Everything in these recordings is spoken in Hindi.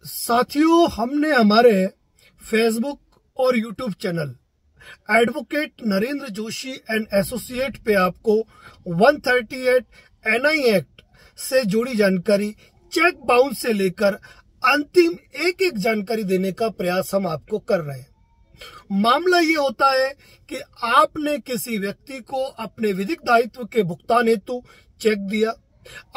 साथियों, हमने हमारे फेसबुक और YouTube channel advocate Narendra Joshi and associate पे आपको 138 एनआई एक्ट से जुड़ी जानकारी, चेक बाउंस से लेकर अंतिम एक एक जानकारी देने का प्रयास हम आपको कर रहे हैं। मामला ये होता है कि आपने किसी व्यक्ति को अपने विधिक दायित्व के भुगतान हेतु चेक दिया,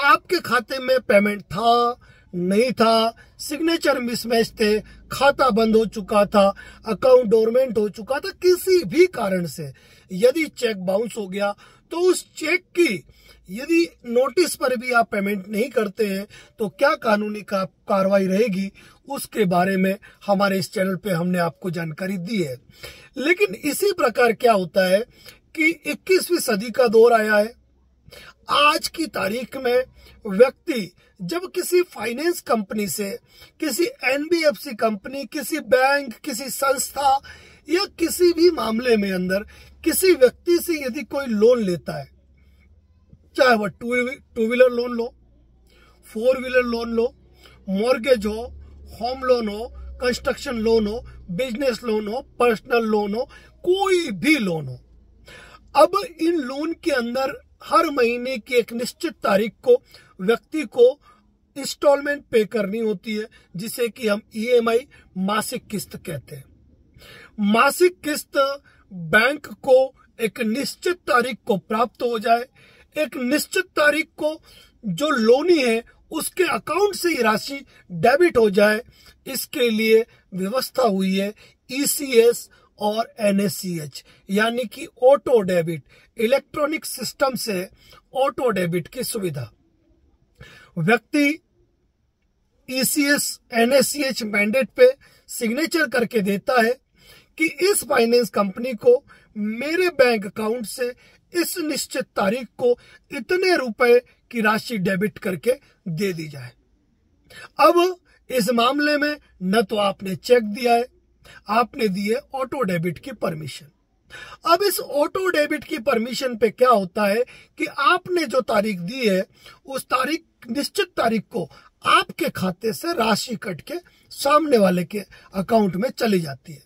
आपके खाते में पेमेंट था नहीं था, सिग्नेचर मिसमैच थे, खाता बंद हो चुका था, अकाउंट डोरमेंट हो चुका था, किसी भी कारण से यदि चेक बाउंस हो गया तो उस चेक की यदि नोटिस पर भी आप पेमेंट नहीं करते हैं तो क्या कानूनी कार्रवाई रहेगी, उसके बारे में हमारे इस चैनल पे हमने आपको जानकारी दी है। लेकिन इसी प्रकार क्या होता है कि 21वीं सदी का दौर आया है। आज की तारीख में व्यक्ति जब किसी फाइनेंस कंपनी से, किसी एनबीएफसी कंपनी, किसी बैंक, किसी संस्था या किसी भी मामले में अंदर किसी व्यक्ति से यदि कोई लोन लेता है, चाहे वह टू व्हीलर लोन लो, 4 व्हीलर लोन लो, मॉर्गेज हो, होम लोन हो, कंस्ट्रक्शन लोन हो, बिजनेस लोन हो, पर्सनल लोन हो, कोई भी लोन हो, अब इन लोन के अंदर हर महीने की एक निश्चित तारीख को व्यक्ति को इंस्टॉलमेंट पे करनी होती है, जिसे कि हम ईएमआई मासिक किस्त कहते हैं। मासिक किस्त बैंक को एक निश्चित तारीख को प्राप्त हो जाए, एक निश्चित तारीख को जो लोनी है उसके अकाउंट से ये राशि डेबिट हो जाए, इसके लिए व्यवस्था हुई है ईसीएस और एनएसीएच, यानी कि ऑटो डेबिट, इलेक्ट्रॉनिक सिस्टम से ऑटो डेबिट की सुविधा। व्यक्ति ईसीएस एनएसीएच मैंडेट पे सिग्नेचर करके देता है कि इस फाइनेंस कंपनी को मेरे बैंक अकाउंट से इस निश्चित तारीख को इतने रुपए की राशि डेबिट करके दे दी जाए। अब इस मामले में न तो आपने चेक दिया है, आपने दी है ऑटो डेबिट की परमिशन। अब इस ऑटो डेबिट की परमिशन पे क्या होता है कि आपने जो तारीख दी है उस तारीख, निश्चित तारीख को आपके खाते से राशि कट के सामने वाले के अकाउंट में चली जाती है।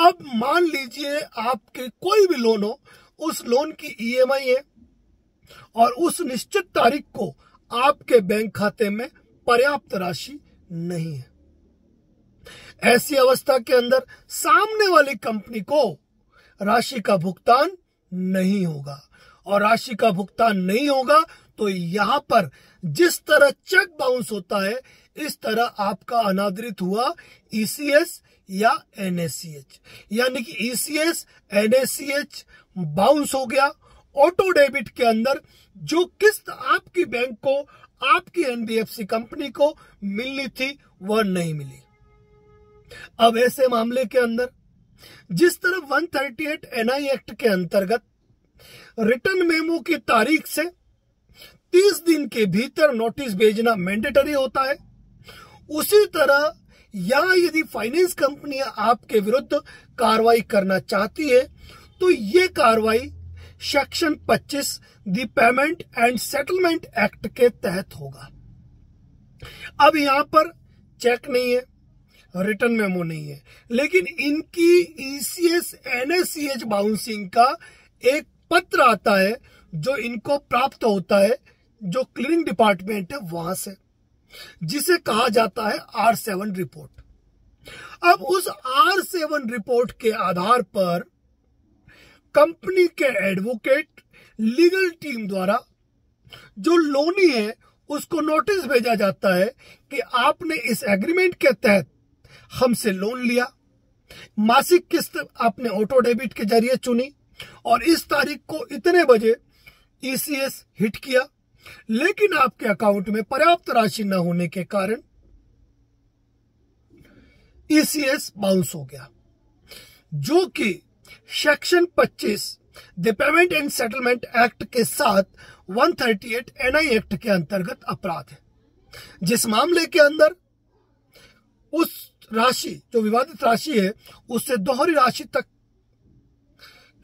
अब मान लीजिए आपके कोई भी लोन हो, उस लोन की ईएमआई है और उस निश्चित तारीख को आपके बैंक खाते में पर्याप्त राशि नहीं है। ऐसी अवस्था के अंदर सामने वाली कंपनी को राशि का भुगतान नहीं होगा, और राशि का भुगतान नहीं होगा तो यहां पर जिस तरह चेक बाउंस होता है, इस तरह आपका अनादरित हुआ ईसीएस या एनएसीएच, यानी कि ईसीएस एनएसीएच बाउंस हो गया। ऑटो डेबिट के अंदर जो किस्त आपकी बैंक को, आपकी एनबीएफसी कंपनी को मिलनी थी वह नहीं मिली। अब ऐसे मामले के अंदर जिस तरह 138 एनआई एक्ट के अंतर्गत रिटर्न मेमो की तारीख से 30 दिन के भीतर नोटिस भेजना मैंडेटरी होता है, उसी तरह यहां यदि फाइनेंस कंपनी आपके विरुद्ध कार्रवाई करना चाहती है तो ये कार्रवाई section 25 the payment and settlement act के तहत होगा। अब यहां पर चेक नहीं है, रिटर्न मेमो नहीं है, लेकिन इनकी ईसीएस एनएसीएच बाउंसिंग का एक पत्र आता है जो इनको प्राप्त होता है, जो क्लीयरिंग डिपार्टमेंट है वहां से, जिसे कहा जाता है R7 रिपोर्ट। अब उस R7 रिपोर्ट के आधार पर कंपनी के एडवोकेट लीगल टीम द्वारा जो लोनी है उसको नोटिस भेजा जाता है कि आपने इस एग्रीमेंट के तहत हमसे लोन लिया, मासिक किस्त आपने ऑटो डेबिट के जरिए चुनी और इस तारीख को इतने बजे ईसीएस हिट किया, लेकिन आपके अकाउंट में पर्याप्त राशि न होने के कारण ईसीएस बाउंस हो गया, जो कि section 25 the payment and settlement act के साथ 138 एनआई एक्ट के अंतर्गत अपराध है। जिस मामले के अंदर उस राशि, जो विवादित राशि है, उससे दोहरी राशि तक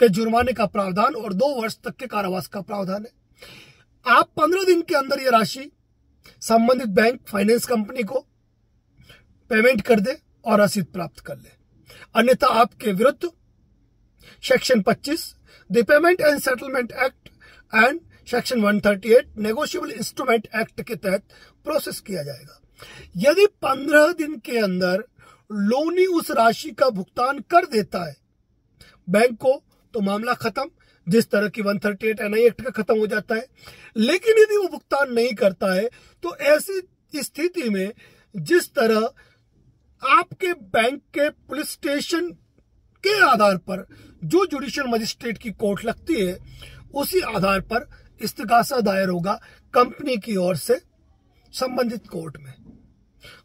के जुर्माने का प्रावधान और 2 वर्ष तक के कारावास का प्रावधान है। आप 15 दिन के अंदर यह राशि संबंधित बैंक, फाइनेंस कंपनी को पेमेंट कर दे और रसीद प्राप्त कर ले, अन्यथा आपके विरुद्ध section 25 the payment and settlement act and section 138 negotiable instrument act के तहत प्रोसेस किया जाएगा। यदि 15 दिन के अंदर लोनी उस राशि का भुगतान कर देता है बैंक को, तो मामला खत्म, जिस तरह की 138 एनआई एक्ट का खत्म हो जाता है। लेकिन यदि वो भुगतान नहीं करता है तो ऐसी स्थिति में जिस तरह आपके बैंक के पुलिस स्टेशन के आधार पर जो जुडिशियल मजिस्ट्रेट की कोर्ट लगती है, उसी आधार पर इस्तिगासा दायर होगा कंपनी की ओर से संबंधित कोर्ट में।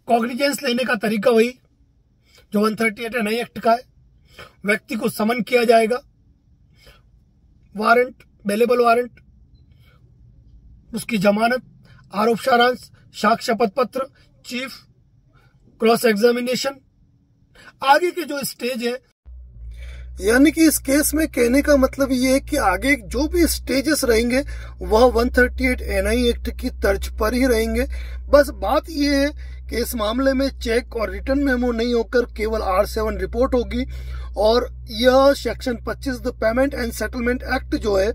कॉग्निजेंस लेने का तरीका वही जो 138 एनआई एक्ट का है। व्यक्ति को समन किया जाएगा, वारंट, बेलेबल वारंट, उसकी जमानत, आरोप सारांश, साक्ष्य शपथ पत्र, चीफ, क्रॉस एग्जामिनेशन, आगे के जो स्टेज है। यानी कि इस केस में कहने का मतलब ये है कि आगे जो भी स्टेजेस रहेंगे वह 138 एनआई एक्ट की तर्ज पर ही रहेंगे। बस बात ये है कि इस मामले में चेक और रिटर्न मेमो नहीं होकर केवल R7 रिपोर्ट होगी और यह section 25 the payment and settlement act जो है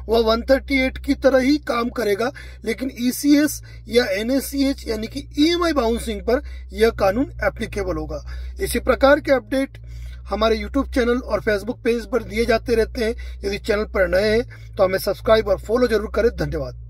वह 138 की तरह ही काम करेगा, लेकिन ECS या NACH यानी कि EMI बाउंसिंग पर यह कानून एप्लीकेबल होगा। इसी प्रकार के अपडेट हमारे YouTube चैनल और Facebook पेज पर दिए जाते रहते हैं। यदि चैनल पर नए हैं तो हमें सब्सक्राइब और फॉलो जरूर करें। धन्यवाद।